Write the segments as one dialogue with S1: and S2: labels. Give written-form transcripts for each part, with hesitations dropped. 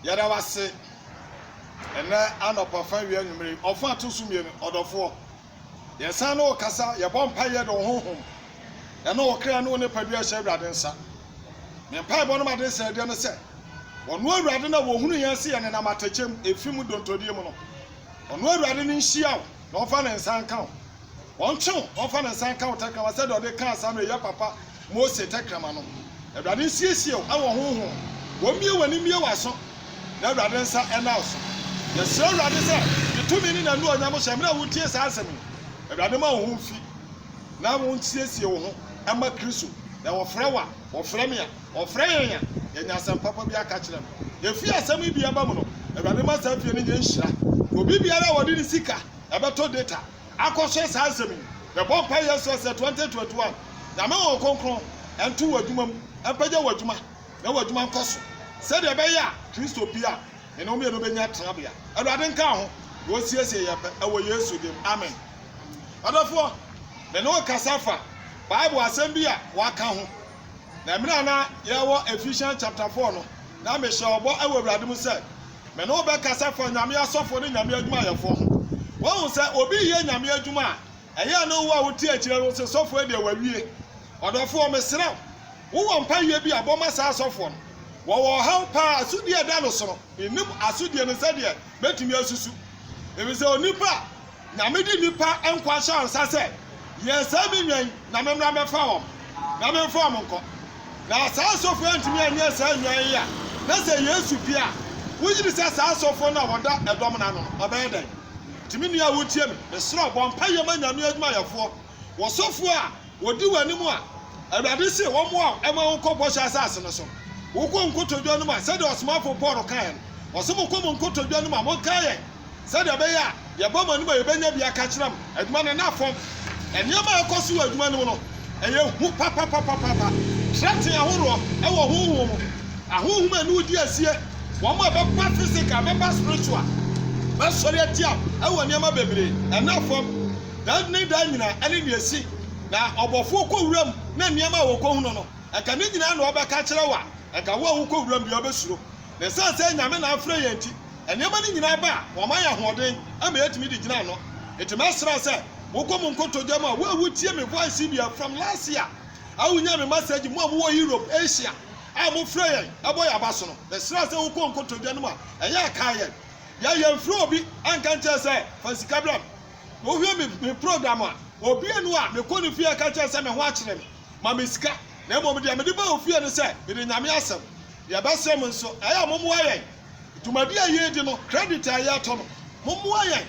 S1: Yada wase ena anopafa wi anwumre ofa atosumie no odofo yesan no kasa ye bom pa ye do honhom ena okra no ne padua hye awrade nsa me pa bo no made se de no se ono awrade na wo hunu yan se ye ne na matachem efim dontodie mu no ono awrade ni nhia na ofa ne nsa nka oncho ofa ne nsa nka otakra wa se de ode kan asa no ye papa Mose tekrama no awrade nsiesie awo honhom wo mie wani mie waso na awrade nsa ena oso ye se awrade se yetumi ni na nu onyam hye mra wutie sa asem awrade ma wo mfi na wo nsiesie wo ho ama Kristo na wo frewa wo fremia wo freyanya ye nyasam papa bi aka kire no ye fi asem bi aba mu no awrade ma sa fie ni ye nhira obi biara wo di sika ebeto data akoshe sa asem ye bon pa yeso se 2021 na ma wo konkron entu wadwuma mu epaja wadwuma na wadwuma nkoso se de be ya Kristo bia ene o me no benya trabia awrade nka ho wo siesie ye pe ewo Yesu dem amen adafo me no kasafa Bible asem bia waka ho na mira na ye wo Ephesians chapter 4 no na me hye obo ewo awrade mu se me no be kasafa nyame asofo ne nyame adwuma yefo ho wo se obi ye nyame adwuma eya no wo a wotie akire wo se sofo e de wawie odofo me sere wo mpa ye bi aboma sa asofo no wo ha pa asudie da no so enim asudie ne se de betumi asusu ebi se onipa na me di nipa enkwa sha nsa se ye sa bi nwan na me mra me fa wo na me fa wo nko na sa asofo antumi anya sa nwan ya na se Yesu pia wo yiri se sa asofo na woda edom na no obedan timi nua wotie me sere obo mpa ye ma nyame adwuma yefo wo sofo a wodi wanimu a awrade se wo mo a ema wo kɔ bɔhyɛ asase no so wo kɔ nkotodwa no ma sɛ de osmafo Paul kan wo se mo kɔ nkotodwa no ma mo kan sɛ de be ya ye bɔ manu ma ye benya bia ka kyerem adwuma ne na fom eniama ekoso adwuma no no eye hu papa trate ahoro e wo huhu mo ahohum anu di asie wo mo be pa physical be pa spiritual be sori atia e wo niama bebre na fom da ne da nyina ene ne asi na obofo ko wuram na niama wo ko hu no aka ne nyina na obeka kire wa aka wo hu ko wuram bia obesuro na se nyame na afre yanti niama ni nyina ba wo ma ya hoden ama yetimi di gina no etima sra se wo ko mo nkotoja ma wo awutie me voice bia from last year awunya me message mo wo Europe Asia a mo frɛ yan aboy abaso no na sra se wo ko nkotoja no ma eya ka ya yemfro obi anka nche se fasika bram wo hwe me program a obi enu a me ko ni fie ka nche se me ho akire me ma me sika na mo me de ba ofie no se me de nyame asem ya ba se mo nso eya mo mo ayen tumadi aye di no credit aye ato no mo mo ayen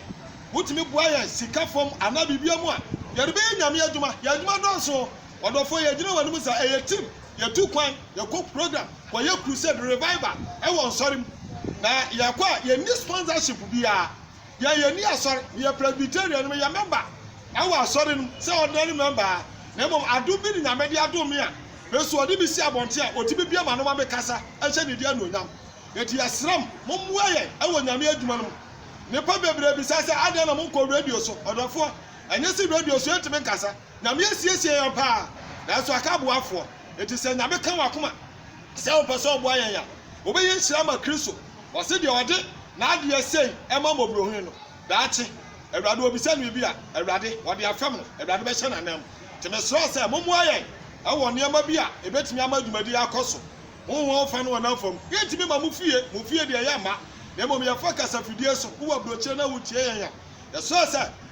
S1: wutimi bo ayen sika fom ana bibia mu a ya de be nyame adwuma ya adwuma don so odofo ye gina wanu sa eye team ya tu kwan ya ko program ko ye crusade revival e won sorry na ya kwa ye ni sponsorship bia ya ni asori ya presbyterian me ya member awa asori no se ordinary member na mom adu bi ni nyame de adu me a me so odi bi si abonte a otibi bia ma no ma be kasa e hye ne dia no nyam yeti asram mom waye e wo nyame adwuma no ne pa bebre bi sa se ade na mom ko radio so odofo enye si radio so etime kasa nyame asiesie ya pa na so aka boafo eti se nyame kan wakoma se wo pese obo ayen ya obeyi nhira ma Kristo o se de ode na ade esei e ma mobrohun no daachi awrade obi se no bi a awrade ode afam no awrade be hye nanam te me so se mom ayen e wo niam bi a ebetimi ama dwumadi akoso wo fa no na fam yetimi ma mu fie de ya ma na mom ya focus afidie so wo abroche na wo tie yan ya so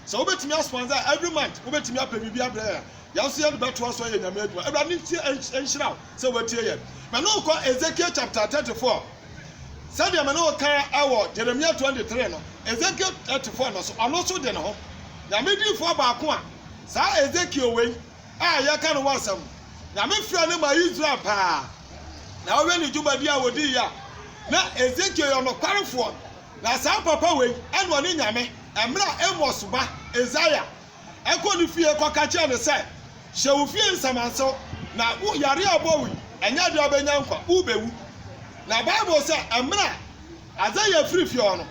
S1: se obetimi sponsor every month obetimi apa bibi abra ya so ya de beto so ya nyame adwuma awrade tie enhyira se watie ye me no ko Ezekiel chapter 34 said ya me no kan awo Jeremiah 23 no Ezekiel 34 no so ono so de no ho nyame di fo ba ko a sa Ezekiel we a ya kan wasam nyame fira ne ma Israel pa na we ni jubadi a wodi ya na Ezekiel yo no kwarefo na sa papa we eno ne nyame emra Amos ba Isaiah eko ni fie ko ka che ne se hye wo fie nsamanso na wo yare abowi enya de obenya nkwa ubewu na Bible say emra Isaiah free fie ono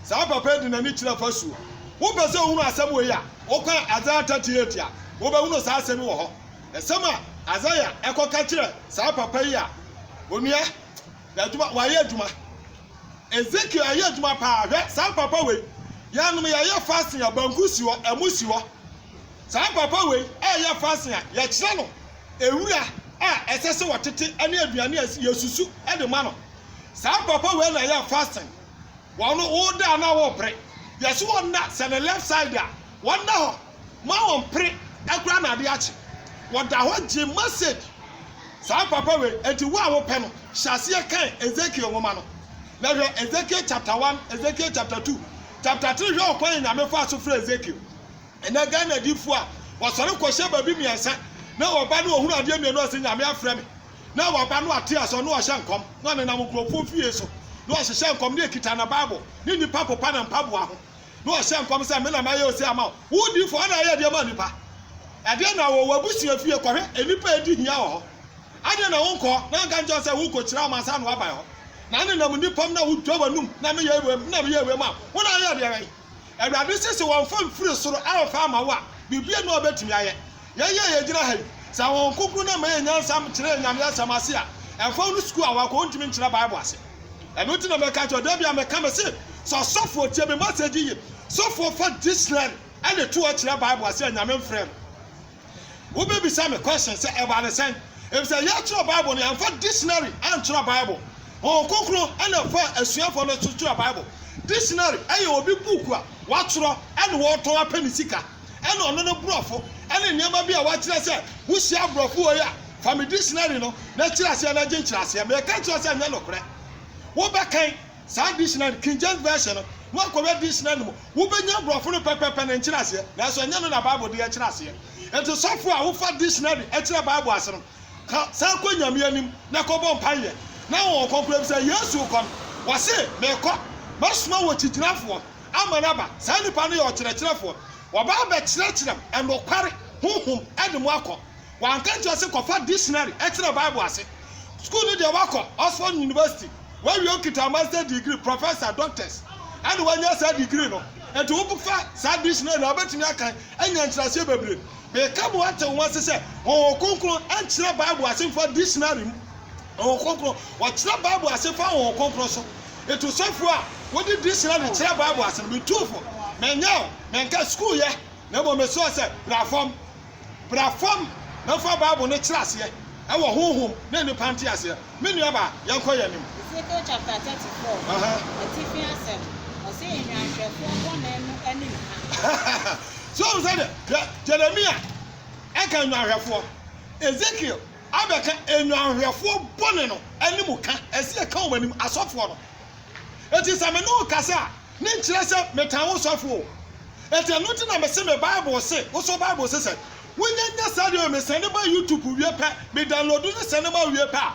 S1: sa papa di na ni kira fasu wo pese ohunu asem we ya wo kwa Isaiah 38 a wo be hunu sa asem wo ho esema Isaiah eko ka kire sa papa yi a onua da duma wa ye duma Ezekiel aye adwuma pa hwe sa papa we ya no ya ye fasting ya banku si ho emusi ho sa papa we ya fasting ya kire no ewura esese wotete ane aduane yesusu de ma no sa papa we na ya fasting wono wo da na wo pre yeso wonna se the left side a wonna ho ma won pre akura na de achi woda ho je message sa papa we enti wo a wo pe no hyase kan Ezekiel ngoma no na hwe Ezekiel chapter 1 Ezekiel chapter 2 chapter 3 hwe okwan nyame fa so fra Ezekiel ena Ghana difu a wosore kwose babi miensa na oba no ohuru ade mienu ase nyame afra me na oba no ate aso no ohye nkom na ne nam krofo fie so no ohye nkom ne kita na bible ni nipa popa na mpabo aho no ohye nkom se me na maye osi ama wo di fo na ye de ma nipa ade na wo wabusia fie kwohwe enipa edi hia ho ade na wonko na ganjo se wo ko kira amansa no abai ho na ne nam nipam na wo dwa num na me ye we ma wo na ye de ye Awurade sese won fam firi soro afa ama wo a bibia no obetimi aye ye gira ha sa won kokuru na ma nyansam kire nyame asam ase a enfo no school a wa ko ntimi nkire bible ase eno ti na me ka cho da bia me ka me se so sofo tie me message yi sofo for dictionary and the two kire bible ase nyame mfrem wo be bi sa me question say e ba ne sen e say ya kire bible no enfo dictionary and kire bible won kokuru and enfo asuafo no kire bible dictionary aye obi book a wa kire and wo to apanisika and ono no brofo ene niam bia wa kire se wo hia brofo o ya family dictionary no na kire ase na gin kire ase me ka kire se nya no kore wo be kan sa dictionary King James version no wo akọ dictionary mo wo be nya brofo no pepepe na kire ase na so nya no na bible de kire ase ento sofo a wo fa dictionary e kire bible ase no ka sa ko nyame anim na ko bon paye na wo konkure se Yesu kon wo se me ko masuma wo titirafo amanaba sa nipa no ye o kire Waba be kire endokware honhom ade mo akọ wan kan je se kofa dictionary ekire bible ase school ni de wakọ Oxford University where you okita master degree professor doctors and when you say degree no and wo bufa sa dictionary na obetimi akan anya ntirase bebre be ka mo ate won se konkron enkire bible ase for dictionary konkron wa kire bible ase for konkron so eto sofo a wo di dictionary kire bible ase no be tufo menyo menka school ye na bo meso se brafom na fa bible ne kire ase e wo honhom na ni panti ase me nua ba yanko ye nim
S2: Ezekiel chapter 34 atifi asem o se enwanhwefo bona enu anim
S1: so say Jeremiah eka enwanhwefo Ezekiel abeka enwanhwefo bone no anim ka ese ka o anim asofo no eti same no kasa ni nkire se metan wo sofo eti anu ti na me se me bible se wo so bible se wonyanya sadio me send ba YouTube wie pa me download ni send ba wie pa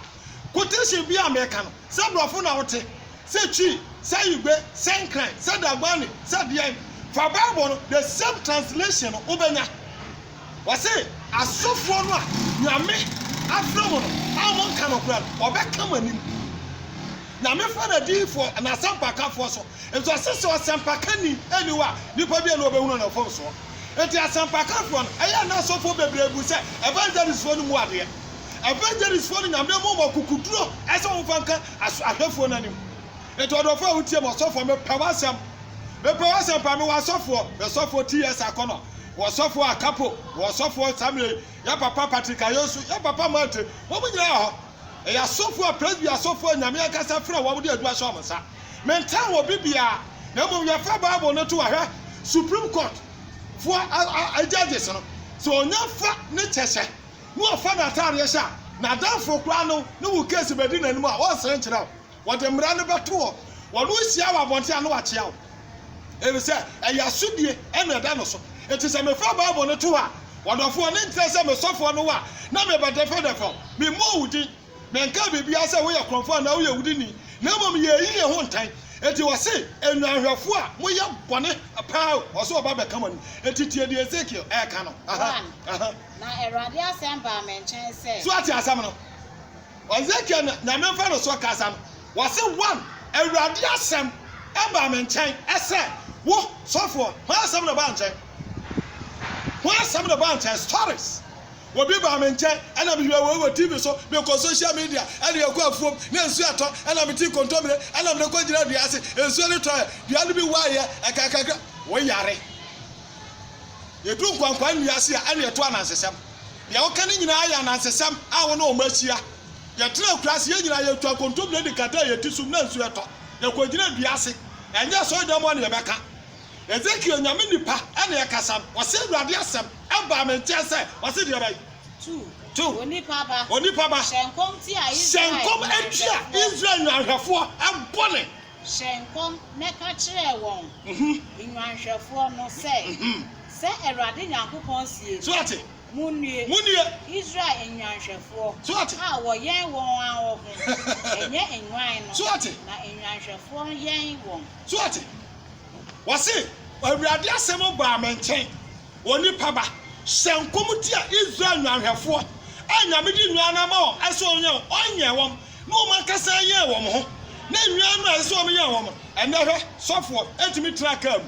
S1: quotation bi America no se brofo na wote se twi se igbe se nkran se dagbani se dia for bible no the same translation no obenya wase asofo no a nyame afromo no amon kan okura obeka manim na me fa na di for na sampaka for so enso asese o sampaka ni eniwa nipa bi na obehunu na fo so enti asampaka for no eya na asofo bebrebu se evangelist for no mu ade evangelist for no nyame mo kukuduro ese wo fanka ahwefo na nim enti odofo a wutie mo sofo me pawasam pa me wasofo TS akono wasofo akapo wasofo Samuel ya papa Patrick Ayosu ya papa Mate wo munyira ho ya sofo presby asofo nyame akasa fra wo de adu aso amsa mentan wo bibia na mo ya fa bible no to ahwe Supreme Court for judges no so onya fa ne chese no fa na tare sha na danfo kra no ne wo case bedi nanim a wo san kira wo de mra ne beto wo no sia wa bonte ano wa chia wo e se ya sudie e na da no so eti se me fa bible no to a wodofo ne ntrese me sofo no wa na me bedefo me mo wudi menka bibia se wo ye krofo na wo ye wudi ni na mom ye yi ho ntan eti wo se enwanhwefo a mo ye bone pa wo so oba be kama ni eti tie di Ezekiel e ka no
S2: na Erade asemba menchen se
S1: so ati asam no Ezekiel na memfa no so ka asam wo se one Erade asem eba menchen ese wo sofo ho asam no ba nchen stories Obi ba me nche ana me hwe TV so me ko social media ana ye ko afuom na ensu ato ana me ti kontomre ana me ko gina dua ase ensu le to dua no bi wa ye akakaka wo yare ye du nkwankwan ni ase ana ye to anansesam ye wo kan nyina aya anansesam a wo na o machia ye tena klase ye nyina ye to kontomre de kata ye tisum na ensu ato ye ko gina dua ase enye so de mo na ye beka Ezekiel nyame nipa ana ye kasam wose Awurade asem aba me nche se wose de bai 2
S2: onipa ba shenkom ti a Israel
S1: nwanhwefo abone
S2: shenkom meka kire won nwanhwefo no se Awurade Nyankopon sie
S1: so ate
S2: munue Israel nwanhwefo
S1: so ate
S2: a wo yen won awo ho enye enwan no
S1: so ate
S2: na nwanhwefo yen won
S1: so ate wose Awurade asem ba me nchen onipa ba shenkom ti a Israel nwanhwefo anyame di nnuana ma o eso onye wom no ma kasa ye wom ho na nnuana eso om ye wom ene hwe sofo etimi traka am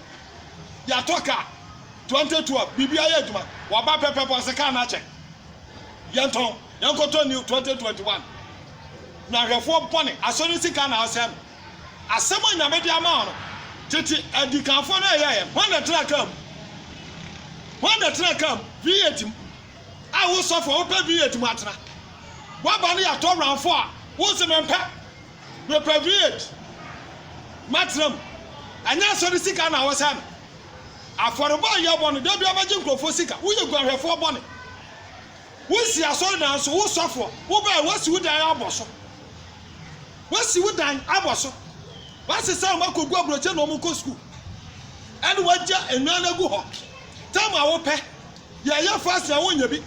S1: ya toka 2012 bibia ye aduma wa ba pepepo se ka na che yenton yankoto new 2021 na hwefo bone asori sika na asem asem anyame di ama no titi adikanfo na ye when the traka am V8 I will suffer open V8 matna. What bani a top round 4? Who's the man pack? The V8 matram. And now so the sick and our son. For the boy, you're one, don't be a magic for sick. Who you go here for bonnet? We see a son now, so who suffer? Who by what's you die abosso? What's you dying abosso? What's the sound of go to no school? And what ya and none go home. Tell my old pet. Ya fast ya won yabi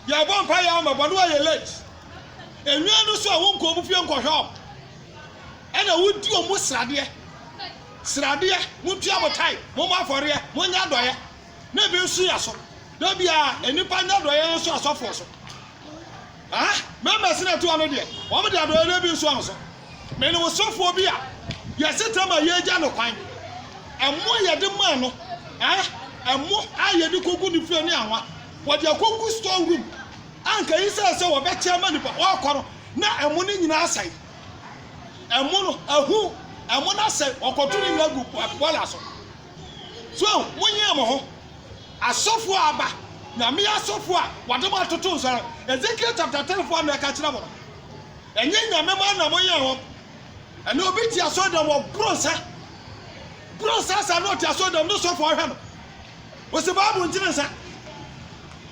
S1: ya bon pa ya ma bono ya late enua no so won ko bufie nkohwe e na wudi o mu srade mutu abotai mo ma afore mo nya doye na bi nsu ya so na bia enipa nya doye so asofo so members na to ano de wo me de adoye na bi nsu an so me no sofo bi a ya setama ye gya no kwan emo ye de ma no emo aye di kogu ni fie ni anwa wo de kogu store room anka isa se wo be chema ni pa wo koro na emo ni nyina asai emo no ahu emo na asai okoto ni lagu bola so munye mo ho asofo aba na me asofo a wode ma toto so Ezekiel chapter 34 na ka kira mo enye nyame ma na mo ye ho ene obi ti asodam wo bronsa sa no ti asodam no sofo hwe no what's the Bible in Genesis?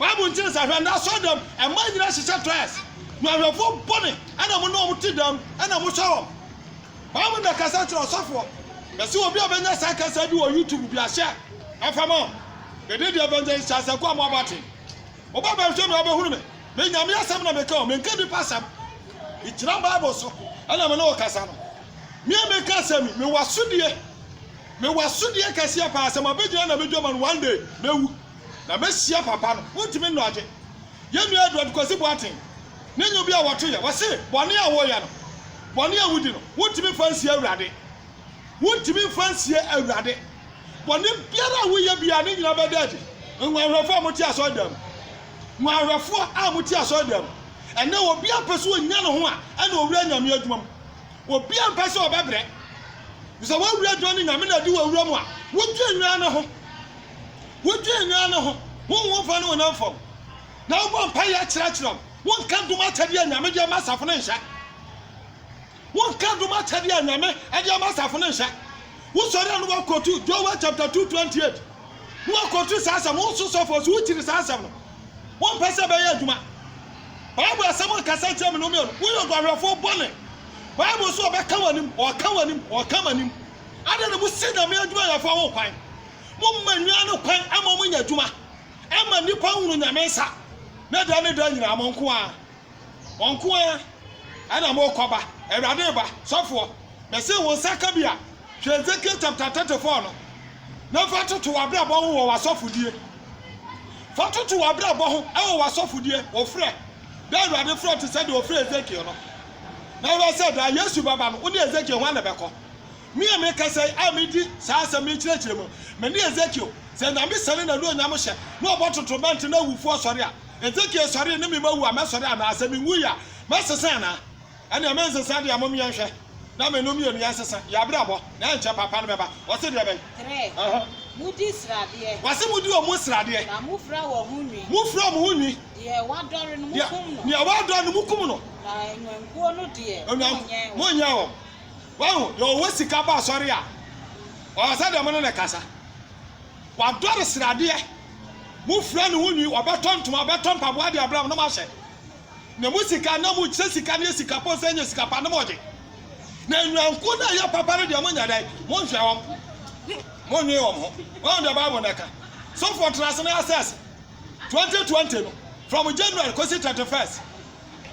S1: Bible in Genesis, and I saw them, and my generation twice. Now we have 4 bonnet, and I'm not to them, and I'm show. Bible that can say or software. The so be a business I can say do on YouTube be a share. And from on, they did the evangelist as a come about it. Obama show me about who me. Then you have some of come and get the pass up. It's not Bible so, and I'm no Casano. Me make Casam, me was Sudia. Me was Sudia Cassia pass, and my baby and a video man one day. No, na me sia papa no. What me no age? Ye me Edward kwasi boatin. Ne nyu bia woto ye. Wo se bone a wo ya no. Bone a wudi no. What me fancy Awurade. What me fancy Awurade. Bone biara wo ye bia ne nyina be dadi. Nwanhwefo amoti asodam. Nwanhwefo amoti asodam. Ene obi apeso nya no ho a, ene owura nyame adwumam. Obi ampese obebre. Bisa wo wura dwoni nyame na di wo wura mu a, wo dwenwa no ho. Wodwenwa no ho won fa no na fam na wo bon pa ya kira won kan duma tade anyame de masafo no nhya won kan duma tade anyame de masafo no nhya wo sori no wo kotu Joel chapter 2:28 wo kotu sasam wo so for so kiri sasam no won pese be ya adwuma Bible asam kasa kyem no me no wo yo gwarefo bone Bible so be kan wanim o kan wanim ade no mo se na me adwuma ya fa wo kwan Mumma nnuano kwan ama mo nya dwuma ama nipa hunu nyamensa na da ne da nyina monko a ana mo koba Awurade ba sofo me se won saka bia Ezekiel chapter 34 no na fatoto wabrabo ho wo wasofudie fatoto wabrabo ho e wo wasofudie wo frɛ da Awurade frɛ to se de wo frɛ Ezekiel no na wo se da Yesu baba no wo de Ezekiel ho na bɛkɔ me make say amidi sa asem me kyerɛkyerɛ mu me ne Ezekiel se na me sane na do nyam hye na obototo bent na wufo sɔre a Ezekiel sorry ne me mawu amesori ana asemi wu ya mesesa na ene amensesa de amom ye hwe na me no mi enu yasesa ya brabo na enche papa no beba o se de be
S2: 3 mudi srade
S1: wase mudi o mu srade
S2: na mufra wo hunwi
S1: mufra mo hunwi
S2: de wadore no mukum no
S1: ne wadore no mukum no
S2: na enwankuo no de
S1: mo nya wo wahu yo wasika ba sori a o se de mo no ne kasa wadore srade mufra no hunwi obetontom obeton paboa de abram no ma hye na musika na mu sika ne sika po se nya sika pa no mo je na enwankuo na ya papa no de mo nya dai mo hwe won monye ho on the Bible naka so for international access 2020 no from January to 31st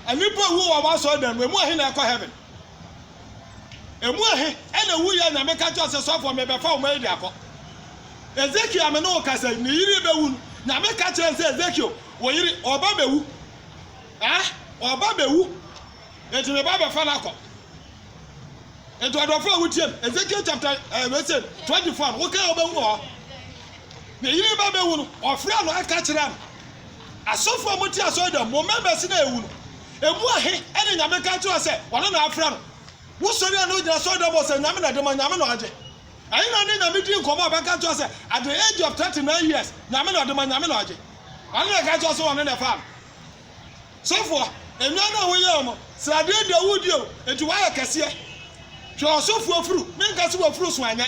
S1: and people who are so them we mu ahi na heaven emu ahi ena wu ya na meka cho se so for me be fa o mai di akọ Ezekiel me no ka say ni yiri be wu na meka cho se Ezekiel wo yiri oba be wu oba be wu enti me ba be fa na akọ ento adofo awutiem Ezekiel chapter 24 wo ka obawu ho na yiri ba bewu no ofra no aka kire am asofo amoti asoda mo members na ewu no emu ahe ene nyame ka kire se wono na afra no wo sori na ogira soda bo se nyame na de ma nyame no age ayi na ne nyame di nkomo ba ka kire se at the age of 39 years nyame na de ma nyame no age anu ka kire se wono na fa sofo enu na wo ye mo srade Dawudi o enti wa ya kese Joseph Wofru, Minkasi Wofru Swanya.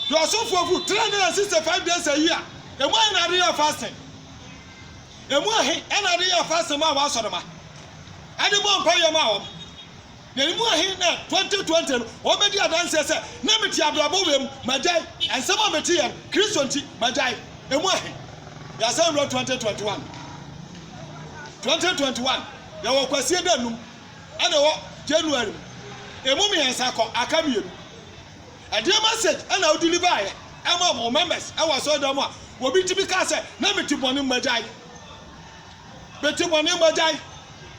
S1: Joseph Wofru, 365 days a year. And when I do fasting, and when I do fasting, my was on my. I didn't pay your mouth. The more he now 2020, already a dancer said, Namity Abdabum, Majai, and some of the Christian Majai, and more. Yasan wrote 2021. 2021, there were questions, and January. Emumi ensako akamienu a dear message and I'll deliver am members I was so dumb will be to be cast na me tiponi majai betiponi majai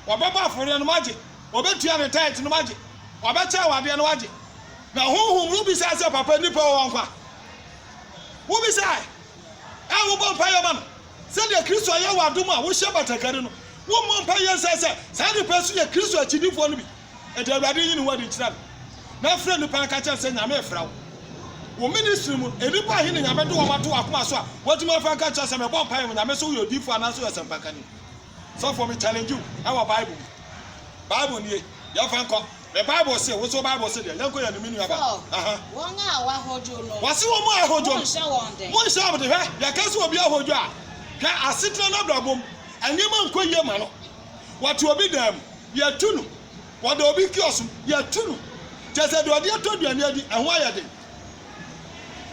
S1: wababa for no magic obetua ne tight no magic wabecha wade no waje na honhom rubi say papa nipa wo nkwa wo bi say e wo bon payo man say de Kristo ya wadom a wo hye batakare no wo mon payo say say de pesu ye Kristo achidifo no bi and the brother in what it's done. Now, friend, the Pancacha said, I'm a frau. Wo ministry, a river in Yamadu or to Akmaswa. What do my Pancacha say about pie when I mess with your deep for an answer as a Pancani? So for me, challenge you, our Bible. Bible, your Fanco. The Bible says, what's your Bible said? Don't go in the meaning about
S2: 1 hour. Hold you.
S1: What's your more hold you? One show of the hair, your castle will be a hold you. I sit on a blabum, and you man quit your man. What will be them? You're two. What do be kiosk? You are two. Just a idea to be near the and why are they?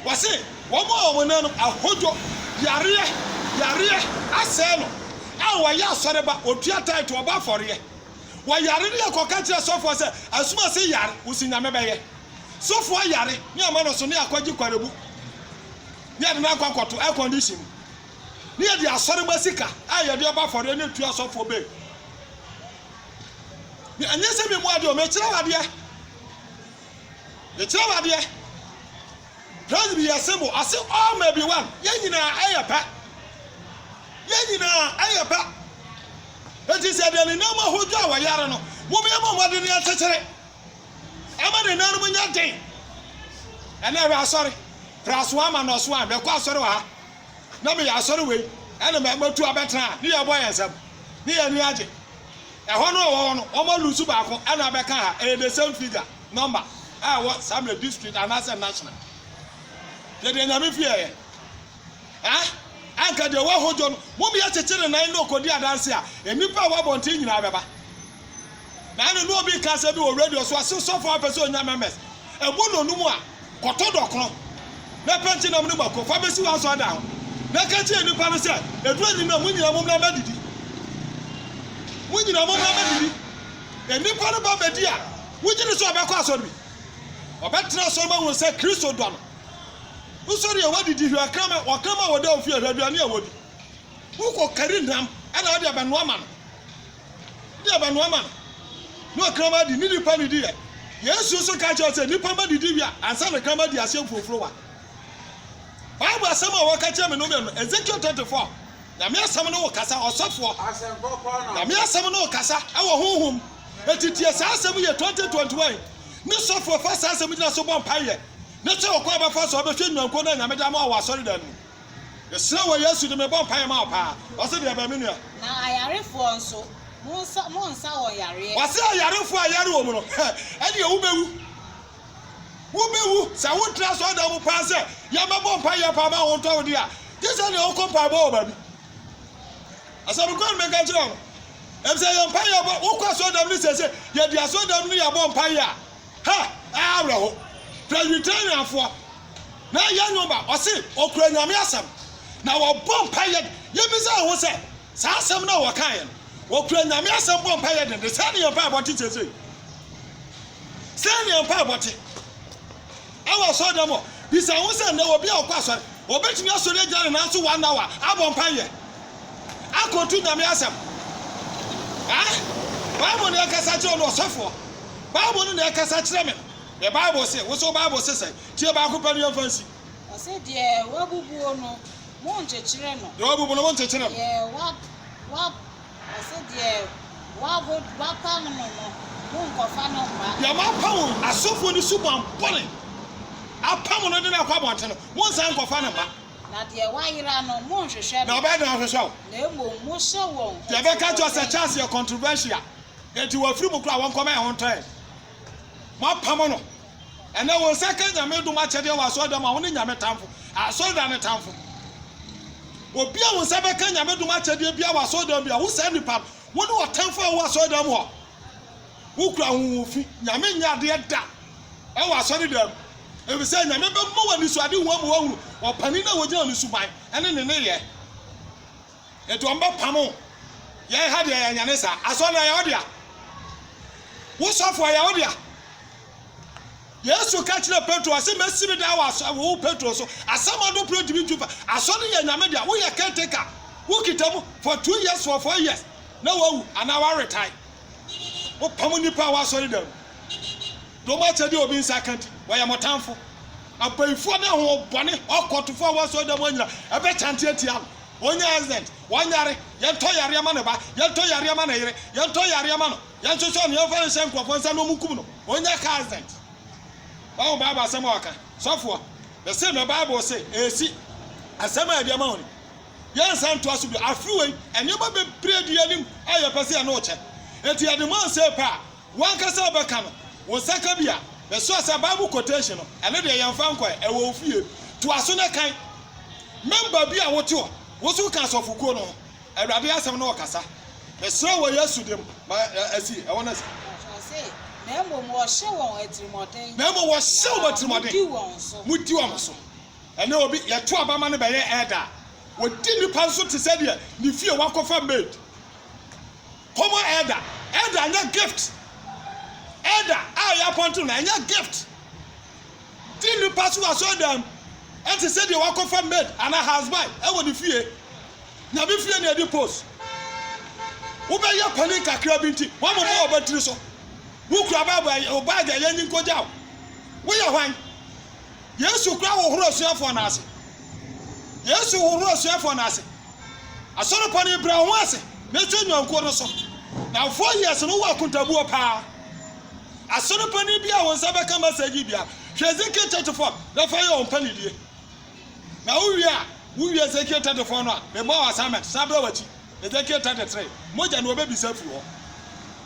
S1: Was it? One more when I hold you. Yaria, I say no. Our sorry about or tight to about for you. Why Yaria cocatia so for say, as soon as say Yar, who's in Amebe. So for Yari, near Manos near Quaji Quarabu. Near the Nakwa to air condition. Near the Assorba Sika, I had about for any 2 hours of obey. And yes, I'm more do make idea. The child idea. Try be assemble. I say, all may be one. Yanina, Ayapa. Yanina, Ayapa. That is a daily number who do our Yarano. Woman, what did you say? I'm an animal thing. And I was sorry. Praswama no swam, the Quasara. No, me, I saw the way. And a member to a better near boy and some near Niaji. A honor almost lose back and a beca, the same figure, number. I want some district and as a national. They didn't have fear. Anka de wa hojo no mo bi achechere nan no kodi adanse a enipa wa bontin nyina beba na no no bi ka se bi o radio so ase so for person onya members e bo no numu a koto dokro na penti na mo bako fa besi wa so ada na ka che enipa no se edu ni na mo nyina mo na madidi mo nyina mo na madidi enipa no ba bedi a wo nyina so abekọ aso bi obetra so ma won se Kristo do no usori e wadi di hwa kama wakama wode ofie hwaduane e wodi uko karinam ana wadi abanoa ma no di abanoa ma no krama di ni pa ni di e Yesu so ka che se nipa ma di di wi ansa na krama di asem foforo wa Bible asema wa ka che me no me Ezekiel 24 nyame asɛm no wo kasa ɔsɔfoɔ nyame asɛm no wo kasa ɛwɔ honhom etitie saa asɛm yɛ 2021 ne sɔfoɔ fa saa asɛm gyina so bɔ mpaeɛ ne sɛ ɔkɔ abɛfa so ɔbɛhwɛ nnwanko na nyame da ma ɔwɔ asɔre da no yɛsrɛ wɔ yesu de mebɔ mpaeɛ ma wo paa ɔsɛ deɛ bɛ me nua
S2: na ayarefoɔ nso mo nsa wɔ yareɛ
S1: wɔsɛ ayarefoɔ a yare wɔ mu no ɛdeɛ wobɛwu sɛ wotra so ɔda mu paa sɛ yɛmɛbɔ mpaeɛ paa ma wo ntɔ wo de a gye sɛ deɛ wokɔ mpaebɔ wɔ baabi asɛmekɔ no mɛka kyerɛ no ɛm sɛ yɛ mpaeɛ bɔ wokɔ asɔdam no sɛ sɛ yɛde asɔdam no yɛbɔ mpaeɛ a awerɛho presbyterianfoɔ na yɛ nwoma ɔse ɔkura nyame asɛm na wɔbɔ mpaeɛ yɛmisa ho sɛ saa asɛm no a wɔkaeɛ no wɔkura nyame asɛm bɔ mpaeɛ dende sɛ ne yɛ mpaebɔ te kyɛ sɛ ne yɛ mpaebɔ te ɛwɔ asɔdam hɔ bisa ho sɛ nnɛ obi a ɔkɔ asɔre wɔbɛtumi asɔre agya ne nanso 1 hour abɔ mpaeɛ akɔtu nyame asɛm Bible na ɛkasa kyerɛ no ɔsɔfoɔ Bible no na ɛkasa kyerɛ me the Bible say wo so Bible say sɛ tie baako pɛ no yɛmfa nsi
S2: ɔsɛ deɛ wabubuo no mo nkyɛkyerɛ no
S1: deɛ wabubu no mo nkyɛkyerɛ no
S2: ɔsɛ deɛ wapam no mo nkɔfa no mma
S1: deɛ mapam wo asɔfoɔ no subɔ mpɔne apam no de no akɔ abɔnte no mo nsa nkɔfa no mma
S2: na deɛ wayera no mo nhwehwɛ
S1: na ɔbɛyɛ de ahwehwɛ wo
S2: na mmom mo hyɛ wɔn
S1: deɛ bɛka kyerɛ sɛ chance yɛ controversial enti wɔafiri mu kora wɔnkɔma ɛho ntɔɛ moapam no ɛnɛ wo nsa ka nyame dom akyɛdeɛ wɔ asɔredam a wo ne nyame tamfo asɔreda ne tamfo obi a wo nsa bɛka nyame dom akyɛdeɛ bia wɔ asɔredam bia wo saa nnipa wo ne ɔtamfo a wɔ asɔredam hɔ wo kura ahohofi nyame nyɛ adeɛ da ɛwɔ asɔredam ebisɛ nyame bɛma wɔ nisuade ho ama wahunu ɔpani na wɔgyina ne suban ɛne ne yɛ ɛti ɔmbɛpam wo yɛn ha deɛ yɛnyane saa asɔre yɛ wo dea wo sɔfoɔ yɛ wo dea yesu ka kyerɛ petro ɔsɛ mɛsi me da wo petro so asɛm ado pro tumi twu fa asɔre yɛ nyame dea woyɛ caretaker wo kita mu for 2 years for 4 years na wawu anaa waretae wopam nnipa a wɔasɔre dam dɔm akyɛdeɛ obi nsa ka nti wɔyɛ motamfo abayifoɔ ne ho bɔne ɔkɔtofoɔ a wɔasɔre dam anyina ɛbɛkyante atia no onye accident wanyare yɛntɔ yareɛ ma ne ba yɛntɔ yareɛ ma ne yere yɛntɔ yareɛ ma no yɛnhwehwɛ no yɛmfa no hyɛ nkurɔfoɔ nsa na ɔmukum no onye ka accident wɔwo bible asɛm a wɔka sɔfoɔ bɛsɛ me bible sɛ ɛsi asɛm a yɛdeɛ ma wo ne yɛnsa ntoa so bi afiri wei ɛnneɛma bebree di anim a yɛpɛ sɛ yɛne wo kyɛ enti yɛde ma nsɛ pɛ a wankasa wobɛka no wo nsa ka bi a bɛso sɛ bible quotation no ɛne deɛ yɛmfa nkɔɛ ɛwɔ wo fie toa so ne kan member bi a wote hɔ wo so ka asɔfokuo no awurade asɛm no wɔkasa mesrɛ wɔ yesu dem asi ɛwɔ no asi
S2: na mmom wɔhyɛ wɔn atirimɔden
S1: na mmom wɔhyɛ wɔn atirimɔden mudi wɔn so ɛne obi yɛto abama no bɛyɛ ɛda wɔdi nipa nso te sɛ deɛ ne fie wakɔfa maid kɔmɔ ɛda nyɛ gift ɛda a yɛ apɔnto no ɛnyɛ gift di nipa so asɔ dam ɛnte sɛ deɛ wakɔfa maid ana husband ɛwɔ ne fie nyame fie ne ɛdi post wobɛyɛ pani kakra bi nti wɔmɔmɔ wɔbɛtiri so wokura baagya yɛnyi nkɔgya wo woyɛ hwan yesu kura wohoro asuafoɔ no ase yesu wohoro asuafoɔ no ase asɔre pani bra ho ase mɛtwa nnwankuo no so na 4 years no wɔ akontabuo paa asɔre pani bi a wɔn nsa bɛka masagi bia hwɛ Ezekiel 34 na fa yɛ wɔn panidie na wowie Ezekiel 34 no a mebɔ wɔ assignment sabra wakyi Ezekiel 33 mogya no wɔbɛbisa firi hɔ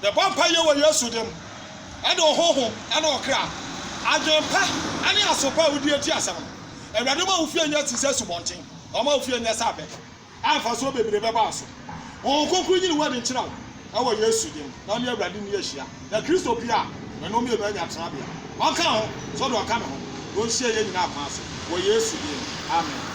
S1: the bompa yɛ wɔ yesu dem ɛde ɔhoho ɛne ɔkra adwempa ɛne asopa a wodi ati asɛm no awurade ma wo fie nyɛ te sɛ subɔnten ɔma wo fie nyɛ sɛ abɛ amfa so bebree bɛba so wɔn kokoro nyine wɔde nkyerɛ wo ɛwɔ yesu dem na ne awurade ne ahyia na kristo pia na no mmienu anya tenabea ɔka ho sɛ ɔde ɔka ne ho wɔnhyia yɛ nyinaa akwa ase wɔ yesu dem amen